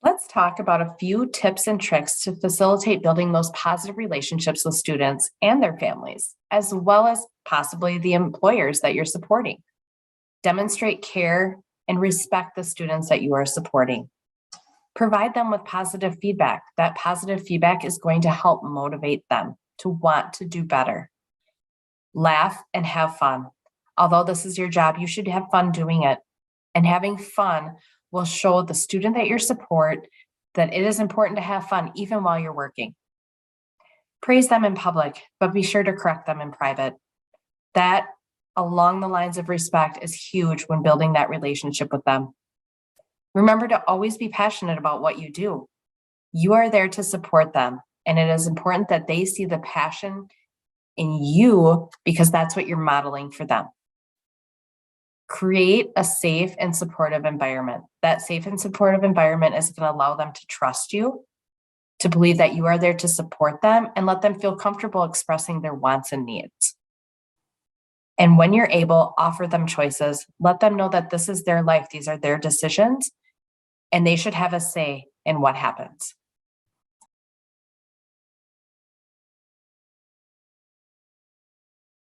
Let's talk about a few tips and tricks to facilitate building those positive relationships with students and their families, as well as possibly the employers that you're supporting. Demonstrate care and respect the students that you are supporting. Provide them with positive feedback. That positive feedback is going to help motivate them to want to do better. Laugh and have fun. Although this is your job, you should have fun doing it. And having fun will show the student that you support that it is important to have fun even while you're working. Praise them in public, but be sure to correct them in private. That, along the lines of respect, is huge when building that relationship with them. Remember to always be passionate about what you do. You are there to support them, and it is important that they see the passion in you because that's what you're modeling for them. Create a safe and supportive environment. That safe and supportive environment is going to allow them to trust you, to believe that you are there to support them, and let them feel comfortable expressing their wants and needs. And when you're able, offer them choices. Let them know that this is their life. These are their decisions, and they should have a say in what happens.